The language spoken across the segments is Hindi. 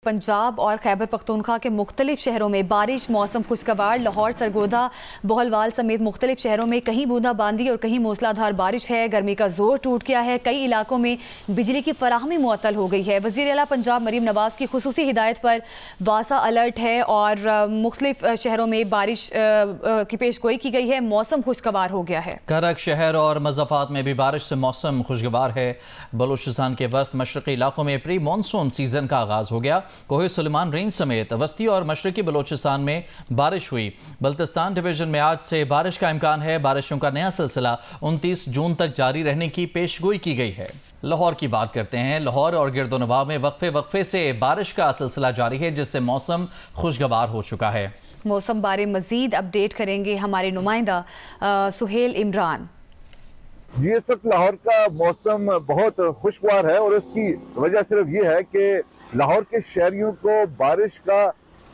पंजाब और खैबर पख्तूनख्वा के मुख्तलिफ शहरों में बारिश, मौसम खुशगवार। लाहौर, सरगोदा, बोहलवाल समेत मुख्तलिफ शहरों में कहीं बूंदाबांदी और कहीं मूसलाधार बारिश है। गर्मी का जोर टूट गया है। कई इलाकों में बिजली की फराहमी मुअत्तल हो गई है। वज़ीर आला पंजाब मरीम नवाज की खुसूसी हिदायत पर वासा अलर्ट है और मुख्तलिफ शहरों में बारिश की पेशगोई की गई है। मौसम खुशगवार हो गया है। करक शहर और मज़ाफ़ात में भी बारिश से मौसम खुशगवार है। बलूचिस्तान के वस्त मशरक़ी इलाकों में प्री मानसून सीजन का आगाज हो गया। कोहे सुलेमान रेंज समेत वस्ती और मशरक़ी बलूचिस्तान में बारिश हुई। बल्तिस्तान डिवीजन में आज से बारिश का इम्कान है। बारिशों का नया सिलसिला 29 जून तक जारी रहने की पेशगोई की गई है। लाहौर की बात करते हैं। लाहौर और गिरदोनवा में वक्फे से बारिश का सिलसिला जारी है, जिससे मौसम खुशगवार हो चुका है। मौसम बारे मजीद अपडेट करेंगे हमारे नुमाइंदा सुहेल इमरान। जी, इस वक्त लाहौर का मौसम बहुत खुशगवार है और इसकी वजह सिर्फ ये है कि लाहौर के शहरियों को बारिश का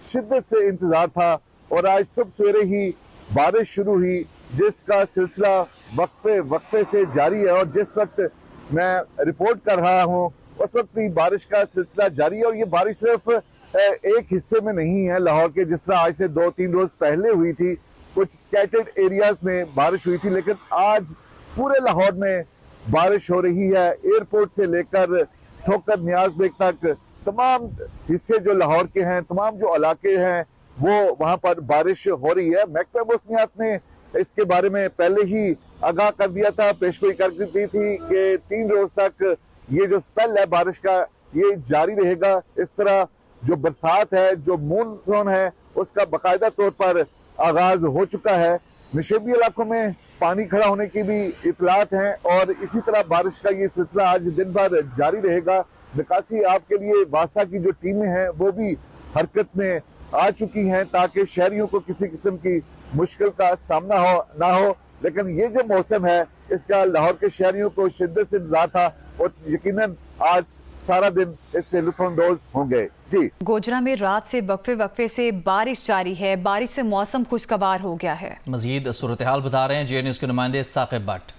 शिद्दत से इंतजार था और आज सुबह सवेरे ही बारिश शुरू हुई, जिसका सिलसिला वक्फे से जारी है। और जिस वक्त मैं रिपोर्ट कर रहा हूँ उस वक्त भी बारिश का सिलसिला जारी है। और ये बारिश सिर्फ एक हिस्से में नहीं है लाहौर के, जिस तरह आज से 2-3 रोज पहले हुई थी। कुछ स्कैटर्ड एरियाज में बारिश हुई थी, लेकिन आज पूरे लाहौर में बारिश हो रही है। एयरपोर्ट से लेकर ठोकर नियाज बेग तक तमाम हिस्से जो लाहौर के हैं, तमाम जो इलाके हैं, वो वहां पर बारिश हो रही है। महकमा मौसमियात ने इसके बारे में पहले ही आगाह कर दिया था, पेशगोई कर दी थी कि 3 रोज तक ये जो स्पेल है बारिश का, ये जारी रहेगा। इस तरह जो बरसात है, जो मानसून है, उसका बाकायदा तौर पर आगाज हो चुका है। नशेबी इलाकों में पानी खड़ा होने की भी इतलात हैं और इसी तरह बारिश का ये सिलसिला आज दिन भर जारी रहेगा। निकासी आपके लिए वासा की जो टीमें हैं वो भी हरकत में आ चुकी हैं, ताकि शहरियों को किसी किस्म की मुश्किल का सामना ना हो। लेकिन ये जो मौसम है, इसका लाहौर के शहरियों को शिद्दत से इंतजार था और यकीनन आज सारा दिन इससे लुत्फानंदोज होंगे। जी, गोजरा में रात से वक्फे से बारिश जारी है। बारिश से मौसम खुशगवार हो गया है। मजीद सूरत हाल बता रहे हैं जे न्यूज़ के नुमाइंदे साकिब भट्ट।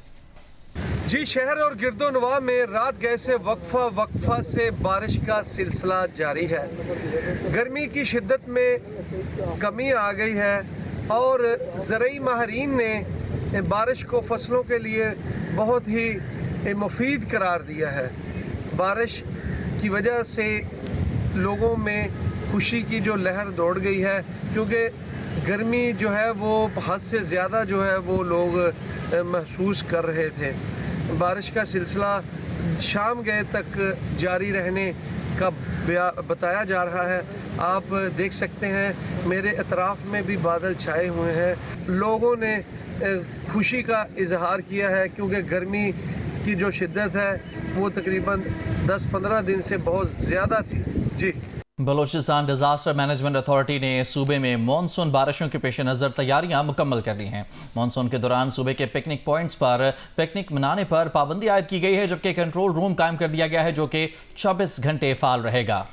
जी, शहर और गिरदोनवा में रात गए से वक्फा से बारिश का सिलसिला जारी है। गर्मी की शिद्दत में कमी आ गई है और ज़रई माहरीन ने बारिश को फसलों के लिए बहुत ही मुफीद करार दिया है। बारिश की वजह से लोगों में खुशी की जो लहर दौड़ गई है, क्योंकि गर्मी जो है वो हद से ज़्यादा जो है वो लोग महसूस कर रहे थे। बारिश का सिलसिला शाम गए तक जारी रहने का बताया जा रहा है। आप देख सकते हैं मेरे अतराफ़ में भी बादल छाए हुए हैं। लोगों ने खुशी का इजहार किया है, क्योंकि गर्मी की जो शिद्दत है वो तकरीबन 10-15 दिन से बहुत ज़्यादा थी। जी, बलूचिस्तान डिजास्टर मैनेजमेंट अथॉरिटी ने सूबे में मानसून बारिशों के पेश नज़र तैयारियां मुकम्मल कर ली हैं। मानसून के दौरान सूबे के पिकनिक पॉइंट्स पर पिकनिक मनाने पर पाबंदी आयद की गई है, जबकि कंट्रोल रूम कायम कर दिया गया है जो कि 24 घंटे फाल रहेगा।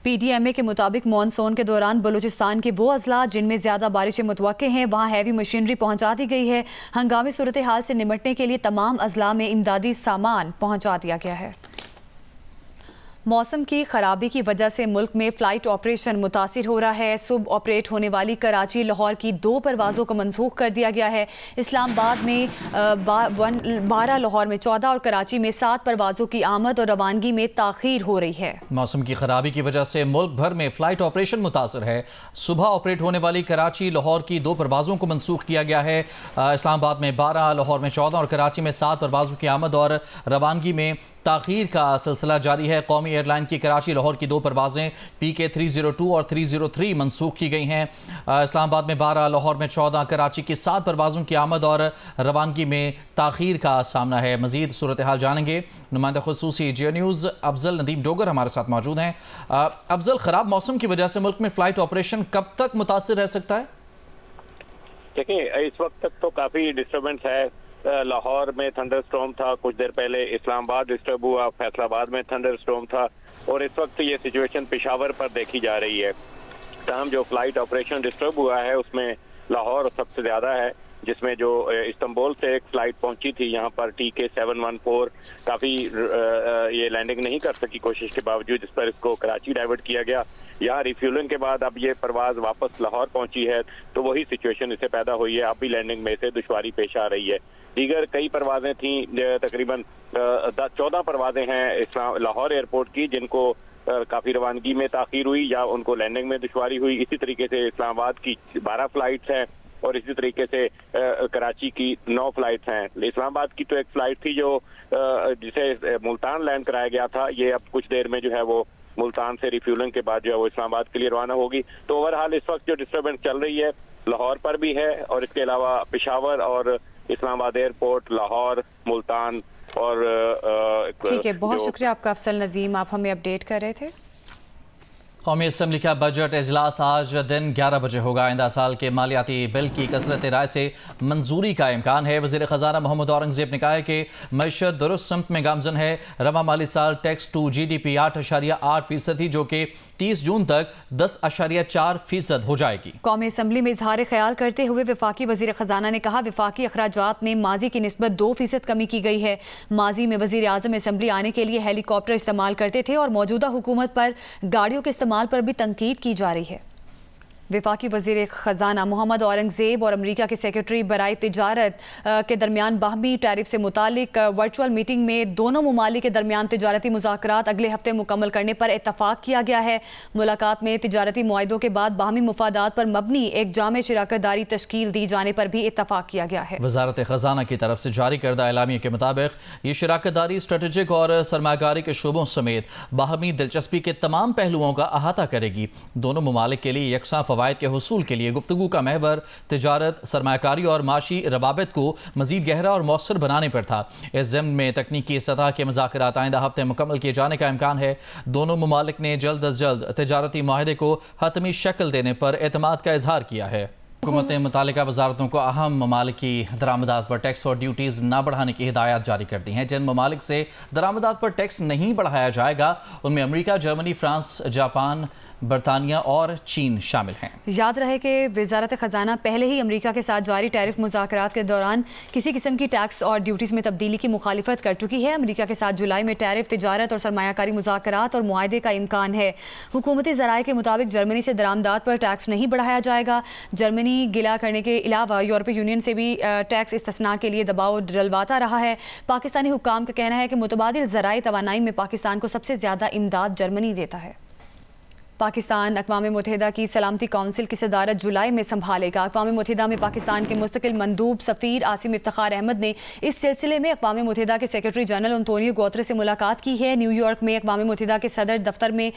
PDMA के मुताबिक मानसून के दौरान बलूचिस्तान के वो अजला जिनमें ज़्यादा बारिशें मुतवक्के हैं, वहाँ हैवी मशीनरी पहुँचा दी गई है। हंगामी सूरत हाल से निमटने के लिए तमाम अजला में इमदादी सामान पहुँचा दिया गया है। मौसम की खराबी की वजह से मुल्क में फ़्लाइट ऑपरेशन मुतासिर हो रहा है। सुबह ऑपरेट होने वाली कराची लाहौर की 2 परवाज़ों को मनसूख कर दिया गया है। इस्लामाबाद में 12, लाहौर में 14 और कराची में 7 परवाज़ों की आमद और रवानगी में ताख़ीर हो रही है। मौसम की खराबी की वजह से मुल्क भर में फ़्लाइट ऑपरेशन मुतासर है। सुबह ऑपरेट होने वाली कराची लाहौर की 2 परवाज़ों को मनसूख किया गया है। इस्लामाबाद में 12, लाहौर में 14 और कराची में 7 परवाज़ों की आमद और रवानगी में ताख़ीर का सिलसिला जारी है। कौमी एयरलाइन की कराची लाहौर की 2 परवाज़ें PK 302 और 303 मनसूख की गई हैं। इस्लामाबाद में 12, लाहौर में 14, कराची की 7 परवाज़ों की आमद और रवानगी में ताख़ीर का सामना है। मज़ीद सूरत हाल जानेंगे। नुमाइंदा खुसूसी जे न्यूज़ अफजल नदीम डोगर हमारे साथ मौजूद हैं। अफजल, ख़राब मौसम की वजह से मुल्क में फ़्लाइट ऑपरेशन कब तक मुतासिर रह सकता है? देखिए, इस वक्त तक तो काफ़ी डिस्टर्बेंस है। लाहौर में थंडर स्टॉर्म था, कुछ देर पहले इस्लामाबाद डिस्टर्ब हुआ, फैसलाबाद में थंडर स्टॉर्म था और इस वक्त ये सिचुएशन पेशावर पर देखी जा रही है। तमाम जो फ्लाइट ऑपरेशन डिस्टर्ब हुआ है उसमें लाहौर सबसे ज़्यादा है, जिसमें जो इस्तांबुल से एक फ़्लाइट पहुंची थी यहाँ पर TK 714 काफ़ी ये लैंडिंग नहीं कर सकी कोशिश के बावजूद, जिस पर इसको कराची डाइवर्ट किया गया। यहाँ रिफ्यूलिंग के बाद अब ये परवाज वापस लाहौर पहुंची है, तो वही सिचुएशन इससे पैदा हुई है। अब भी लैंडिंग में से दुश्वारी पेश आ रही है। दीगर कई परवाजें थी, तकरीबन 14 परवाजें हैं लाहौर एयरपोर्ट की, जिनको काफी रवानगी में ताखीर हुई या उनको लैंडिंग में दुश्वारी हुई। इसी तरीके से इस्लामाबाद की 12 फ्लाइट्स हैं और इसी तरीके से कराची की 9 फ्लाइट्स हैं। इस्लामाबाद की तो एक फ्लाइट थी जो जिसे मुल्तान लैंड कराया गया था, ये अब कुछ देर में जो है वो मुल्तान से रिफ्यूलिंग के बाद जो है वो इस्लामाबाद के लिए रवाना होगी। तो ओवरऑल इस वक्त जो डिस्टर्बेंस चल रही है लाहौर पर भी है, और इसके अलावा पेशावर और इस्लामाबाद एयरपोर्ट, लाहौर, मुल्तान और ठीक है, बहुत शुक्रिया आपका अफसल नदीम, आप हमें अपडेट कर रहे थे। कौमी असम्बली का बजट इजलास आज दिन 11 बजे होगा। आइंदा साल के मालियाती बिल की कसरत राय से मंजूरी का इम्कान है। वज़ीर ख़जाना मोहम्मद औरंगज़ेब ने कहा है कि मईशत दुरुस्त समत में गामजन है। रवा माली साल टैक्स टू GDP 8.8% थी, जो कि 30 जून तक 10.4% हो जाएगी। कौमी असम्बली में इजहार ख्याल करते हुए वफाकी वज़ीर ख़जाना ने कहा, वफाकी अखराजात में माजी की निस्बत 2% कमी की गई है। माजी में वज़ीर आज़म असम्बली आने के लिए हेलीकॉप्टर इस्तेमाल करते थे और मौजूदा हुकूमत पर गाड़ियों के इस्तेमाल पर भी तनकीद की जा रही है। वफाकी वज़ीर ख़जाना मोहम्मद औरंगज़ेब और अमरीका के सेक्रेटरी बराए तिजारत के दरमियान बाहमी टैरिफ से मुतालिक वर्चुअल मीटिंग में दोनों ममालिक के दरमियान तिजारती मुज़ाकरात अगले हफ्ते मुकम्मल करने पर इत्तफाक किया गया है। मुलाकात में तिजारती मुआहिदों के बाद बाहमी मुफादात पर मबनी एक जामे शराकतदारी तश्कील दी जाने पर भी इत्तफाक किया गया है। वज़ारत ख़जाना की तरफ से जारी करदा एलामिया के मुताबिक ये शराकतदारी स्ट्रेटेजिक और सरमायाकारी के शोबों समेत बाहमी दिलचस्पी के तमाम पहलुओं का अहाता करेगी। दोनों ममालिक के लिए यकसा फ़वायद के हुसूल के लिए गुफ्तगू का महवर तिजारत, सरमायाकारी और माशी रवाबित को मजीद गहरा और मौसर बनाने पर था। इस ज़िम्न में तकनीकी सतह के मुज़ाकरात आइंदा हफ्ते मुकम्मल किए जाने का इम्कान है। दोनों ममालिक ने जल्द अज जल्द तिजारती माहदे को हतमी शक्ल देने पर एतमाद का इजहार किया है। हुकूमत ने मुतालिका वजारतों को अहम ममालिक की दरामदात पर टैक्स और ड्यूटीज़ न बढ़ाने की हिदायत जारी कर दी हैं। जिन ममालिक से दरामदात पर टैक्स नहीं बढ़ाया जाएगा उनमें अमरीका, जर्मनी, फ्रांस, जापान, बरतानिया और चीन शामिल हैं। याद रहे कि वजारत ख़जाना पहले ही अमरीका के साथ जारी टैरिफ मुज़ाकरात के दौरान किसी किस्म की टैक्स और ड्यूटीज़ में तब्दीली की मुखालिफत कर चुकी है। अमरीका के साथ जुलाई में टैरिफ, तिजारत और सरमायाकारी मुज़ाकरात और मुआहदे का इम्कान है। हुकूमती ज़राए के मुताबिक जर्मनी से दरामदात पर टैक्स नहीं बढ़ाया जाएगा। जर्मनी गिला करने के अलावा यूरोपीय यूनियन से भी टैक्स इस्तिस्ना के लिए दबाव डलवाता रहा है। पाकिस्तानी हुक्काम का कहना है कि मुतबादिल ज़राए तवानाई में पाकिस्तान को सबसे ज़्यादा इमदाद जर्मनी देता है। पाकिस्तान अक़वाम मुत्तहिदा की सलामती कौंसिल की सदारत जुलाई में संभालेगा। अक़वाम मुत्तहिदा में पाकिस्तान के मुस्तकिल मंदूब सफ़ीर आसिम इफ्तिखार अहमद ने इस सिलसिले में अक़वाम मुत्तहिदा के सेक्रेटरी जनरल अंतोनियो गुतेरेस से मुलाकात की है। न्यूयॉर्क में अक़वाम मुत्तहिदा के सदर दफ्तर में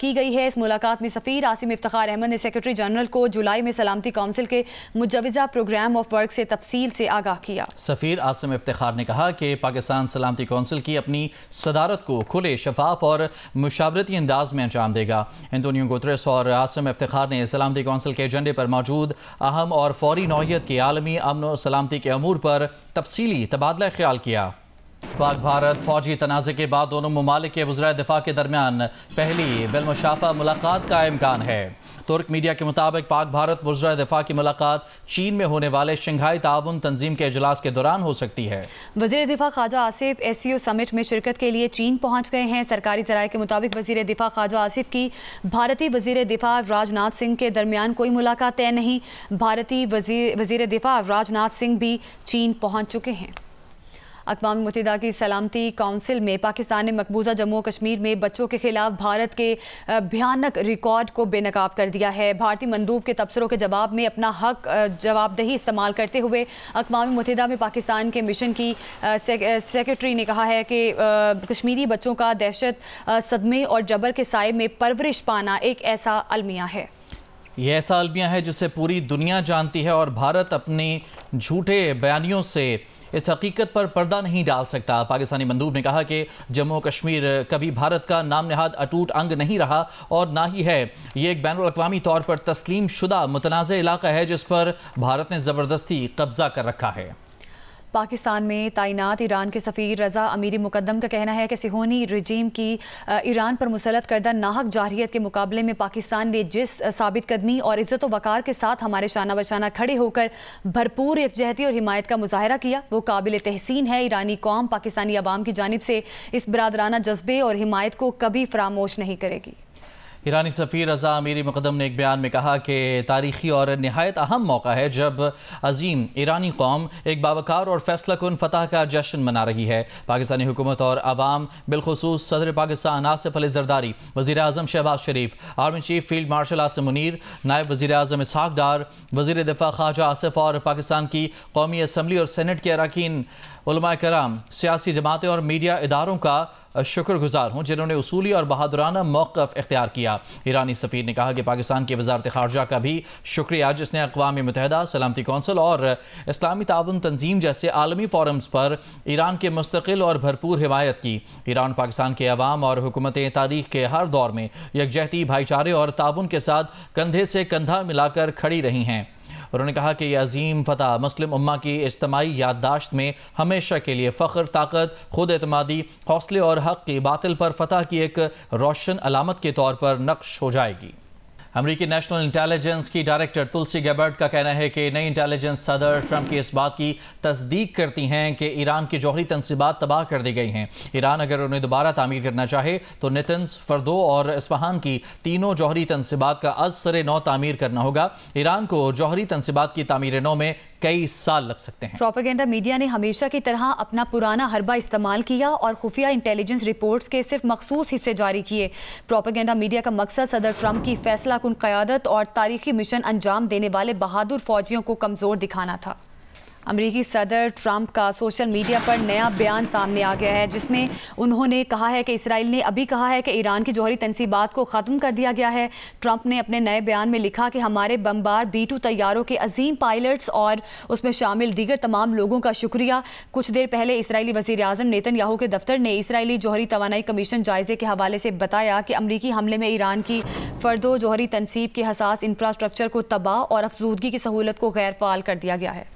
की गई है। इस मुलाकात में सफ़ीर आसिम इफ्तिखार अहमद ने सेक्रेटरी जनरल को जुलाई में सलामती कौंसिल के मुजवज़ा प्रोग्राम ऑफ वर्क से तफसील से आगाह किया। सफ़ीर आसिम इफ्तिखार ने कहा कि पाकिस्तान सलामती कौंसिल की अपनी सदारत को खुले, शफाफ और मुशावरती अंदाज में अंजाम देगा। अंतोनियो गुतेरेस और आसिम इफ्तिखार ने सलामती कौंसिल के एजेंडे पर मौजूद अहम और फौरी नौइयत के आलमी अमन और सलामती के अमूर पर तफसीली तबादला ख्याल किया। पाक भारत फौजी तनाज़े के बाद दोनों ममालिक के वज़राए दिफा के दरमियान पहली बिलमुशाफ़ा मुलाकात का इम्कान है। तुर्क मीडिया के मुताबिक पाक भारत वज़राए दिफा की मुलाकात चीन में होने वाले शंघाई ताउन तंजीम के इजलास के दौरान हो सकती है। वज़ीर दिफा ख्वाजा आसिफ SCO समिट में शिरकत के लिए चीन पहुँच गए हैं। सरकारी ज़राए के मुताबिक वज़ीर दिफा ख्वाजा आसिफ की भारतीय वज़ीर दिफा राजनाथ सिंह के दरमियान कोई मुलाकात तय नहीं। भारतीय वज़ीर दिफा राजनाथ सिंह भी चीन पहुँच चुके हैं। अक़वाम मुत्तहिदा की सलामती कौंसिल में पाकिस्तान ने मकबूजा जम्मू और कश्मीर में बच्चों के खिलाफ भारत के भयानक रिकॉर्ड को बेनकाब कर दिया है। भारतीय मंदूब के तबसरों के जवाब में अपना हक जवाबदेही इस्तेमाल करते हुए अक़वाम मुत्तहिदा में पाकिस्तान के मिशन की सेक्रेटरी ने कहा है कि कश्मीरी बच्चों का दहशत, सदमे और जबर के साए में परवरिश पाना एक ऐसा अलमिया है। यह ऐसा अलमिया है जिसे पूरी दुनिया जानती है और भारत अपने झूठे बयानियों से इस हकीकत पर पर्दा नहीं डाल सकता। पाकिस्तानी मंदूब ने कहा कि जम्मू कश्मीर कभी भारत का नाम नहाद अटूट अंग नहीं रहा और ना ही है। ये एक बैनुल अक़वामी तौर पर तस्लीम शुदा मुतनाज़ इलाका है जिस पर भारत ने ज़बरदस्ती कब्जा कर रखा है। पाकिस्तान में तैनात ईरान के सफ़ीर रज़ा अमीरी मुकद्दम का कहना है कि सिहोनी रजीम की ईरान पर मुसलत करदा नाहक जारहियत के मुकाबले में पाकिस्तान ने जिस साबित कदमी और इज़्ज़त व वक़ार के साथ हमारे शाना बशाना खड़े होकर भरपूर यकजहती और हिमायत का मुजाहरा किया, वो काबिल तहसीन है। ईरानी कौम पाकिस्तानी अवाम की जानिब से इस बरादराना जज्बे और हिमायत को कभी फरामोश नहीं करेगी। ईरानी सफ़ीर रज़ा अमीरी मुक़द्दम ने एक बयान में कहा कि तारीख़ी और नहायत अहम मौका है जब अजीम ईरानी कौम एक बावकार और फैसला कुन फतह का जश्न मना रही है। पाकिस्तानी हुकूमत और अवाम बिलखुसूस सदर पाकिस्तान आसिफ अली ज़रदारी, वज़ीर आज़म Shahbaz Sharif, army chief field marshal Asim Munir, नायब वज़ीर आज़म इसहाक डार, वज़ीर दिफा ख्वाजा आसिफ और पाकिस्तान की कौमी असम्बली और सेनेट के अरकान, उलमा कराम, सियासी जमातें और मीडिया इदारों का शुक्रगुजार हूँ जिन्होंने उसूली और बहादुराना मौक़िफ़ इख्तियार किया। ईरानी सफ़ीर ने कहा कि पाकिस्तान की वज़ारत ख़ारजा का भी शुक्रिया जिसने अक़वाम मुत्तहिदा, सलामती कौंसिल और इस्लामी ताउन तंजीम जैसे आलमी फ़ोरम्स पर ईरान के मुस्तक़िल और भरपूर हिमायत की। ईरान पाकिस्तान के अवाम और हुकूमतें तारीख़ के हर दौर में यकजहती, भाईचारे और ताउन के साथ कंधे से कंधा मिलाकर खड़ी रही हैं। उन्होंने कहा कि यह अजीम फतह मुस्लिम उम्मा की इज्तिमाई याददाश्त में हमेशा के लिए फ़ख्र, ताकत, खुद एतमादी, हौसले और हक़ की बातिल पर फतह की एक रोशन अलामत के तौर पर नक्श हो जाएगी। अमेरिकी नेशनल इंटेलिजेंस की डायरेक्टर तुलसी गैबर्ट का कहना है कि नई इंटेलिजेंस सदर ट्रंप की इस बात की तस्दीक करती हैं कि ईरान की जौहरी तनसीबात तबाह कर दी गई हैं। ईरान अगर उन्हें दोबारा तामीर करना चाहे तो नेतन्स, फर्दो और इस्फहान की तीनों जौहरी तनसीबात का अज सरे नौ तामीर करना होगा। ईरान को जौहरी तनसीबात की तामीर नौ में कई साल लग सकते हैं। प्रोपेगेंडा मीडिया ने हमेशा की तरह अपना पुराना हरबा इस्तेमाल किया और खुफिया इंटेलिजेंस रिपोर्ट्स के सिर्फ मखसूस हिस्से जारी किए। प्रोपेगेंडा मीडिया का मकसद सदर ट्रंप की फैसला कुन क़यादत और तारीखी मिशन अंजाम देने वाले बहादुर फौजियों को कमज़ोर दिखाना था। अमेरिकी सदर ट्रंप का सोशल मीडिया पर नया बयान सामने आ गया है जिसमें उन्होंने कहा है कि इसराइल ने अभी कहा है कि ईरान की जौहरी तनसीबात को ख़त्म कर दिया गया है। ट्रंप ने अपने नए बयान में लिखा कि हमारे बमबार B-2 तैयारों के अजीम पायलट्स और उसमें शामिल दीगर तमाम लोगों का शुक्रिया। कुछ देर पहले इसराइली वज़ीर आज़म नेतन्याहू के दफ्तर ने इसराइली जौहरी तवानाई कमीशन जायजे के हवाले से बताया कि अमरीकी हमले में ईरान की फर्दो जौहरी तनसीब के हसास इंफ्रास्ट्रक्चर को तबाह और अफजूदगी की सहूलत को गैर फ़ाल कर दिया गया है।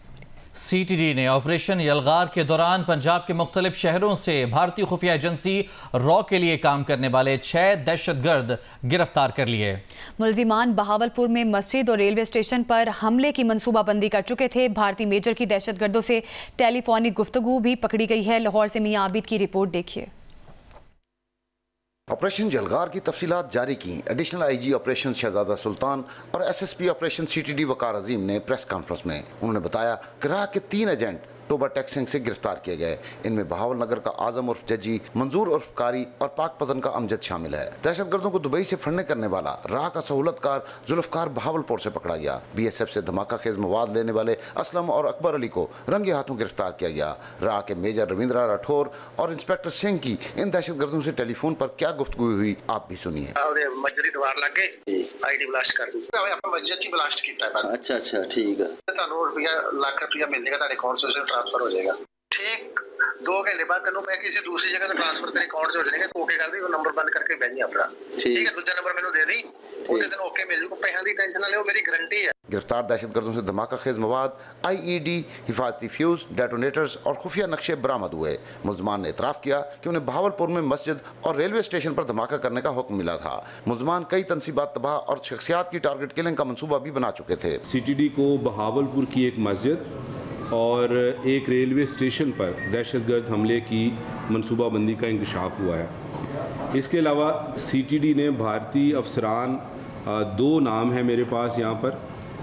CTD ने ऑपरेशन यलगार के दौरान पंजाब के मुख्तलिफ शहरों से भारतीय खुफिया एजेंसी रॉ के लिए काम करने वाले 6 दहशतगर्द गिरफ्तार कर लिए। मुल्जिमान बहावलपुर में मस्जिद और रेलवे स्टेशन पर हमले की मनसूबाबंदी कर चुके थे। भारतीय मेजर की दहशतगर्दों से टेलीफोनिक गुफ्तगू भी पकड़ी गई है। लाहौर से मियां आबिद की रिपोर्ट देखिए। ऑपरेशन जलगार की तफसीलात जारी की एडिशनल IG ऑपरेशन शहजादा सुल्तान और SSP ऑपरेशन CTD वकार अजीम ने प्रेस कॉन्फ्रेंस में। उन्होंने बताया कि राह के 3 एजेंट टोबा टेक्सिंग से गिरफ्तार किए गए। इनमें बहावल नगर का आजम उर्फ जजी, मंजूर उर्फ कारी और पाक पतन का अमजद शामिल है। दहशतगर्दों को दुबई से फंडे करने वाला राह का सहूलतकार जुल्फकार बहावलपुर से पकड़ा गया। BSF से धमाका खेज मवाद लेने वाले असलम और अकबर अली को रंगे हाथों गिरफ्तार किया गया। राह के मेजर रविंद्रा राठौर और इंस्पेक्टर सिंह की इन दहशतगर्दों से टेलीफोन पर क्या गुफ्तगू हुई, आप भी सुनिए। अच्छा ठीक है, ट्रांसफर हो जाएगा। ठीक 2 घंटे बाद तेनों मैं किसी दूसरी जगह से ट्रांसफर तेरे अकाउंट से हो जाएगा। ओके कर दी, वो नंबर बंद करके भेजी अपना। ठीक है, दूसरा नंबर मैंने दे दी, उसे दिन ओके मिल जूगा। पैसा दी टेंशन ना ले, मेरी गारंटी है। गिरफ्तार दहशतगर्दों से धमाका खेज मवाद, IED, हिफाजती फ्यूज, डेटोनेटर्स और खुफिया नक्शे बरामद हुए। मुल्जमान ने इतराफ़ किया कि उन्हें बहावलपुर में मस्जिद और रेलवे स्टेशन पर धमाका करने का हुक्म मिला था। मुल्जमान कई तनसीबात तबाह और शख्सियात की टारगेट किलिंग का मनसूबा भी बना चुके थे। CTD को बहावलपुर की एक मस्जिद और एक रेलवे स्टेशन पर दहशतगर्द हमले की मनसूबाबंदी का इंकशाफ हुआ है। इसके अलावा CTD ने भारतीय अफसरान 2 नाम हैं मेरे पास यहाँ पर,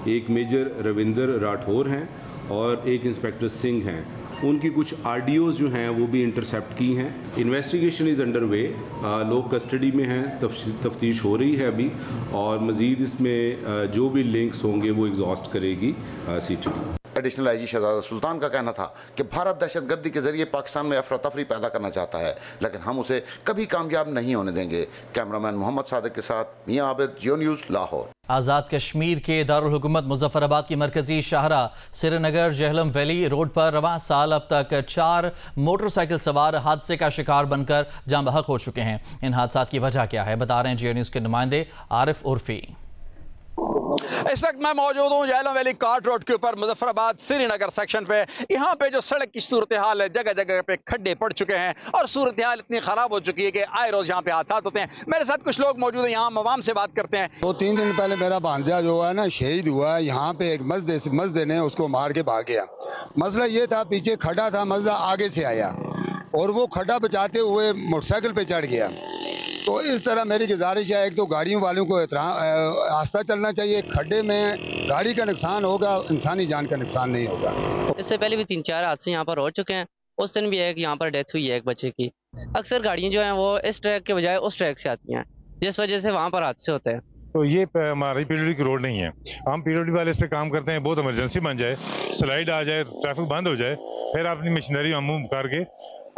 एक मेजर रविंद्र राठौर हैं और एक इंस्पेक्टर सिंह हैं। उनकी कुछ ऑडियोज़ जो हैं वो भी इंटरसेप्ट की हैं। इन्वेस्टिगेशन इज़ अंडर वे, लोग कस्टडी में हैं, तफ्तीश हो रही है अभी, और मज़ीद इसमें जो भी लिंक्स होंगे वो एग्जॉस्ट करेगी CTD। एडिशनल IG शहजादा सुल्तान का कहना था कि भारत दहशतगर्दी के जरिए पाकिस्तान में अफरा तफरी पैदा करना चाहता है, लेकिन हम उसे कभी कामयाब नहीं होने देंगे। कैमरामैन मोहम्मद सादिक के साथ मियां आबिद, जियो न्यूज़, लाहौर। आज़ाद कश्मीर के दारुल हुकूमत मुजफ्फराबाद की मरकजी शाहराह श्रीनगर जहलम वैली रोड पर रवां साल अब तक 4 मोटरसाइकिल सवार हादसे का शिकार बनकर जान बहक हो चुके हैं। इन हादसात की वजह क्या है, बता रहे हैं जियो न्यूज़ के नुमाइंदे आरिफ उर्फी। इस वक्त मैं मौजूद हूँ जहलम वैली कार्ट रोड के ऊपर मुजफ्फराबाद श्रीनगर सेक्शन पे। यहाँ पे जो सड़क की सूरत हाल है, जगह जगह पे खड्डे पड़ चुके हैं और सूरत हाल इतनी खराब हो चुकी है कि आए रोज यहाँ पे हादसा होते हैं। मेरे साथ कुछ लोग मौजूद हैं, यहाँ अवाम से बात करते हैं। 2-3 दिन पहले मेरा भांजा जो है ना शहीद हुआ है, यहाँ पे एक मस्जिद ने उसको मार के भाग गया। मसला ये था, पीछे खड्डा था, मसला आगे से आया और वो खड्डा बचाते हुए मोटरसाइकिल पे चढ़ गया। तो इस तरह मेरी गुजारिश है, एक तो गाड़ियों वालों को आस्था चलना चाहिए, खड्डे में गाड़ी का नुकसान होगा, इंसानी जान का नुकसान नहीं होगा। इससे पहले भी 3-4 हादसे यहाँ पर हो चुके हैं। उस दिन भी एक यहाँ पर डेथ हुई है एक बच्चे की। अक्सर गाड़ियाँ जो हैं वो इस ट्रैक के बजाय उस ट्रैक से आती हैं, जिस वजह से वहाँ पर हादसे होते हैं। तो ये हमारी पीडब्ल्यूडी की रोड नहीं है, हम पीडब्ल्यूडी वाले इस पे काम करते हैं। बहुत इमरजेंसी बन जाए, स्लाइड आ जाए, ट्रैफिक बंद हो जाए, फिर अपनी मशीनरी हम मूव करके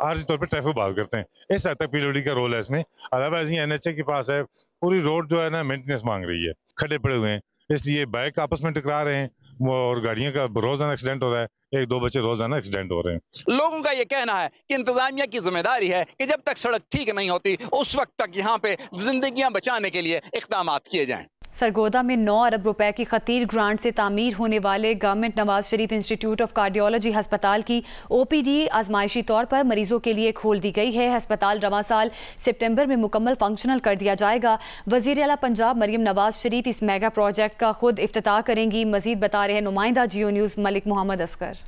आर्जी तौर पे ट्रैफिक बहाल करते हैं। इस हद तक पीडब्ल्यूडी का रोल है इसमें। अदरवाइज एनएचए के पास है, पूरी रोड जो है ना मेंटेनेंस मांग रही है, खड्डे पड़े हुए हैं, इसलिए बाइक आपस में टकरा रहे हैं और गाड़ियों का रोजाना एक्सीडेंट हो रहा है। 1-2 बच्चे रोजाना एक्सीडेंट हो रहे हैं। लोगों का ये कहना है कि इंतजामिया की जिम्मेदारी है कि जब तक सड़क ठीक नहीं होती उस वक्त तक यहाँ पे जिंदगियां बचाने के लिए इक़दाम किए जाएं। सरगोदा में 9 अरब रुपए की खतीर ग्रांट से तामीर होने वाले government Nawaz Sharif institute of cardiology अस्पताल की ओपीडी आजमाइशी तौर पर मरीजों के लिए खोल दी गई है। अस्पताल रवां साल सितंबर में मुकम्मल फंक्शनल कर दिया जाएगा। वजीर आला पंजाब मरियम नवाज शरीफ इस मेगा प्रोजेक्ट का खुद इफ्तिताह करेंगी। मजीद बता रहे हैं नुमाइंदा जियो न्यूज़ मलिक मोहम्मद असगर।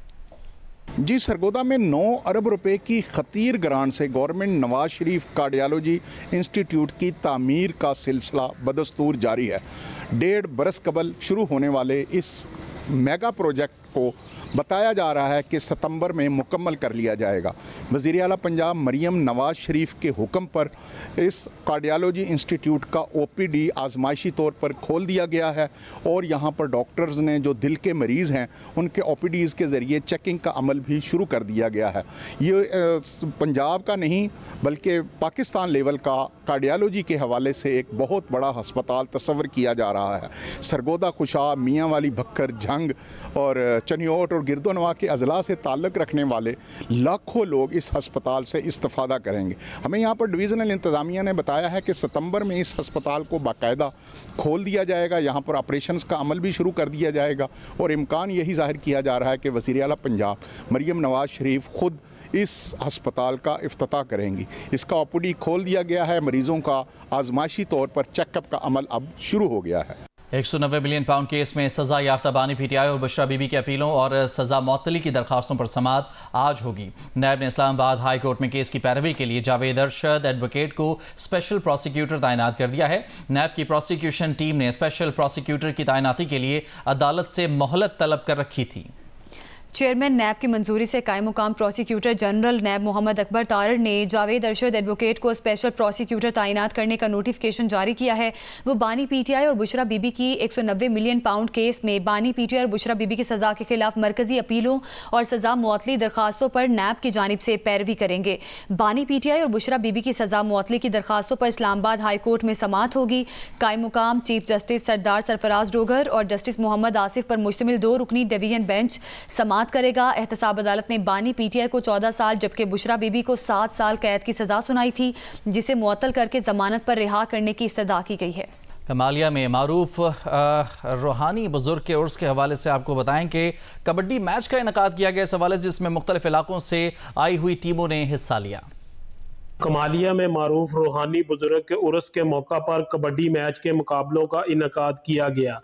जी, सरगोदा में 9 अरब रुपए की खतीर ग्रांट से government Nawaz Sharif cardiology institute की तामीर का सिलसिला बदस्तूर जारी है। 1.5 बरस कबल शुरू होने वाले इस मेगा प्रोजेक्ट को बताया जा रहा है कि सितंबर में मुकम्मल कर लिया जाएगा। वज़ीर आला पंजाब मरियम नवाज शरीफ के हुक्म पर इस कार्डियोलॉजी इंस्टीट्यूट का ओपीडी आजमाइशी तौर पर खोल दिया गया है और यहाँ पर डॉक्टर्स ने जो दिल के मरीज़ हैं उनके ओपीडीज़ के ज़रिए चेकिंग का अमल भी शुरू कर दिया गया है। ये पंजाब का नहीं बल्कि पाकिस्तान लेवल का कार्डियोलॉजी के हवाले से एक बहुत बड़ा हस्पताल तस्वर किया जा रहा है। सरगोदा, खुशाब, मियाँ वाली, भक्कर, झंग और चनियोट और गिरदोनवा के अजला से ताल्लुक़ रखने वाले लाखों लोग इस हस्पताल से इस्तिफ़ादा करेंगे। हमें यहाँ पर डिवीज़नल इंतज़ामिया ने बताया है कि सितंबर में इस हस्पताल को बाकायदा खोल दिया जाएगा, यहाँ पर ऑपरेशंस का अमल भी शुरू कर दिया जाएगा और इम्कान यही ज़ाहिर किया जा रहा है कि वज़ीर आला पंजाब मरियम नवाज शरीफ ख़ुद इस हस्पताल का इफ्तिताह करेंगी। इसका ओपीडी खोल दिया गया है, मरीज़ों का आजमाइशी तौर पर चेकअप का अमल अब शुरू हो गया है। 190 बिलियन पाउंड केस में सजा याफ्ता बानी पीटीआई और बुशरा बीबी की अपीलों और सजा मअतली की दरखास्तों पर समाअत आज होगी। नायब ने इस्लामाबाद हाई कोर्ट में केस की पैरवी के लिए जावेद अरशद एडवोकेट को स्पेशल प्रोसिक्यूटर तैनात कर दिया है। नायब की प्रोसिक्यूशन टीम ने स्पेशल प्रोसिक्यूटर की तैनाती के लिए अदालत से मोहलत तलब कर रखी थी। चेयरमैन नैब की मंजूरी से कायम मुकाम प्रोसिक्यूटर जनरल नैब मोहम्मद अकबर तारड़ ने जावेद अरशद एडवोकेट को स्पेशल प्रोसिक्यूटर तैनात करने का नोटिफिकेशन जारी किया है। वो बानी पीटीआई और बुशरा बीबी की 190 मिलियन पाउंड केस में बानी पीटीआई और बुशरा बीबी की सजा के खिलाफ मरकजी अपीलों और सजा मुअत्तली दरखास्तों पर नैब की जानिब से पैरवी करेंगे। बानी पीटीआई और बुशरा बीबी की सजा मुअत्तली की दरखास्तों पर इस्लामाबाद हाई कोर्ट में समाअत होगी। कायम मुकाम चीफ जस्टिस सरदार सरफराज डोगर और जस्टिस मोहम्मद आसिफ पर मुश्तमिल 2 रुकनी डिवीजन बेंच समाअत करेगा। एहतसाब अदालत ने बानी पीटीआई को 14 साल जबकि बुशरा बीबी को 7 साल कैद की सजा सुनाई थी, जिसे मुअत्तल करके जमानत पर रिहा करने की इस्तदा की गई है। कमालिया में मारूफ रूहानी बुजुर्ग के उर्स के हवाले से आपको बताएं कि कबड्डी मैच का इनेकाद किया गया इस हवाले से, जिसमें मुख्तलिफ इलाकों से आई हुई टीमों ने हिस्सा लिया। कमालिया में मारूफ रूहानी बुजुर्ग के उर्स के मौका पर कबड्डी मैच के मुकाबलों का इनेकाद किया गया,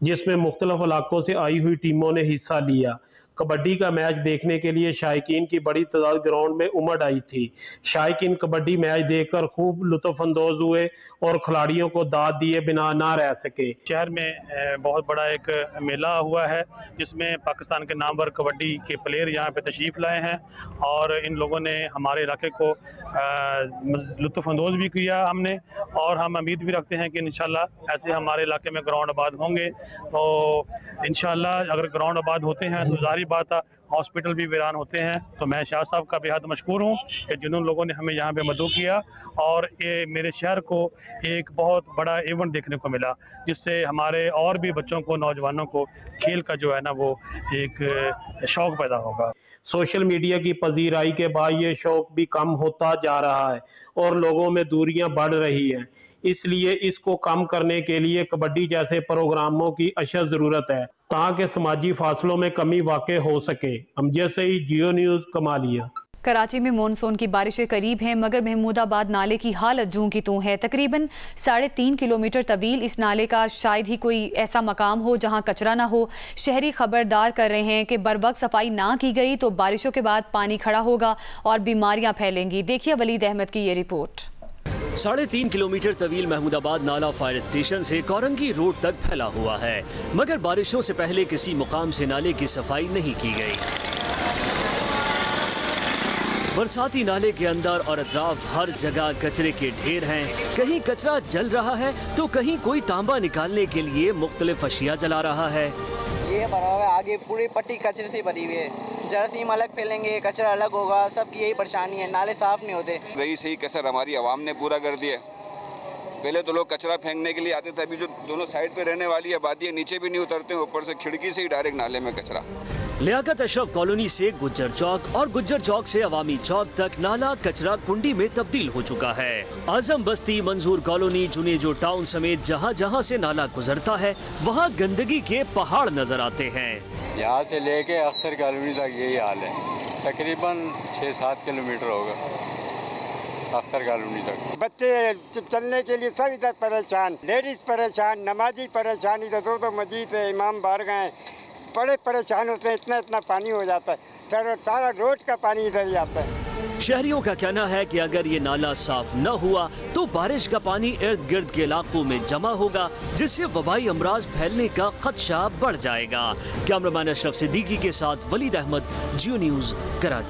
जिसमें मुख्तलिफ इलाकों से आई हुई टीमों ने हिस्सा लिया। कबड्डी का मैच देखने के लिए शायकीन की बड़ी तादाद ग्राउंड में उमड़ आई थी। शायकीन कबड्डी मैच देखकर खूब लुत्फ़अंदोज़ हुए और खिलाड़ियों को दाद दिए बिना ना रह सके। शहर में बहुत बड़ा एक मेला हुआ है जिसमें पाकिस्तान के नामवर कबड्डी के प्लेयर यहाँ पे तशरीफ़ लाए हैं और इन लोगों ने हमारे इलाके को लुत्फ़अंदोज़ भी किया हमने, और हम उम्मीद भी रखते हैं कि इंशाल्लाह ऐसे हमारे इलाके में ग्राउंड आबाद होंगे। तो इंशाल्लाह अगर ग्राउंड आबाद होते हैं तो जाहिर बात है हॉस्पिटल भी वीरान होते हैं। तो मैं शाह साहब का बेहद मशकूर हूँ कि जिन लोगों ने हमें यहाँ पे मदद किया और ये मेरे शहर को एक बहुत बड़ा इवेंट देखने को मिला, जिससे हमारे और भी बच्चों को, नौजवानों को खेल का जो है ना वो एक शौक पैदा होगा। सोशल मीडिया की पजीराई के बाद ये शौक भी कम होता जा रहा है और लोगों में दूरियां बढ़ रही हैं। इसलिए इसको कम करने के लिए कबड्डी जैसे प्रोग्रामों की अशद जरूरत है ताकि समाजी फासलों में कमी वाक़ई हो सके। हम जैसे ही जियो न्यूज़ कमालिया। कराची में मानसून की बारिशें करीब हैं, मगर महमूदाबाद नाले की हालत जूं की तूं है। तकरीबन 3.5 किलोमीटर तवील इस नाले का शायद ही कोई ऐसा मकाम हो जहां कचरा ना हो। शहरी खबरदार कर रहे हैं कि बरवक्त सफाई ना की गई तो बारिशों के बाद पानी खड़ा होगा और बीमारियां फैलेंगी। देखिए वलीद अहमद की ये रिपोर्ट। 3.5 किलोमीटर तवील महमूदाबाद नाला फायर स्टेशन से कोरंगी रोड तक फैला हुआ है, मगर बारिशों से पहले किसी मुकाम से नाले की सफाई नहीं की गई। बरसाती नाले के अंदर और अतराफ हर जगह कचरे के ढेर हैं। कहीं कचरा जल रहा है तो कहीं कोई तांबा निकालने के लिए मुख्तलिफ अशिया जला रहा है। ये भरा हुआ है, आगे पूरी पट्टी कचरे से भरी हुई है। जरासीम अलग फैलेंगे, कचरा अलग होगा, सबकी यही परेशानी है। नाले साफ नहीं होते। रही सही कसर हमारी आवाम ने पूरा कर दिया। पहले तो लोग कचरा फेंकने के लिए आते थे, अभी जो दोनों साइड पे रहने वाली आबादी है नीचे भी नहीं उतरते, ऊपर से खिड़की से ही डायरेक्ट नाले में कचरा। लियाकत अशरफ कॉलोनी से गुज्जर चौक और गुज्जर चौक से अवामी चौक तक नाला कचरा कुंडी में तब्दील हो चुका है। आजम बस्ती, मंजूर कॉलोनी, जुनेजो टाउन समेत जहां जहां से नाला गुजरता है वहां गंदगी के पहाड़ नजर आते हैं। यहाँ से लेके अख्तर कॉलोनी तक यही हाल है। तकरीबन 6-7 किलोमीटर होगा अख्तर कॉलोनी तक। बच्चे चलने के लिए सब इधर परेशान, लेडीज परेशान, नमाजी परेशान, इधर दो मस्जिद है, इमाम बाहर गए, बड़े परेशान होते हैं। इतना पानी हो जाता है, सारा रोड का पानी इधर ही आता है। शहरियों का कहना है कि अगर ये नाला साफ न हुआ तो बारिश का पानी इर्द गिर्द के इलाकों में जमा होगा, जिससे वबाई अमराज फैलने का खदशा बढ़ जाएगा। कैमरामैन अशरफ सिद्दीकी के साथ वलीद अहमद, जियो न्यूज़, कराची।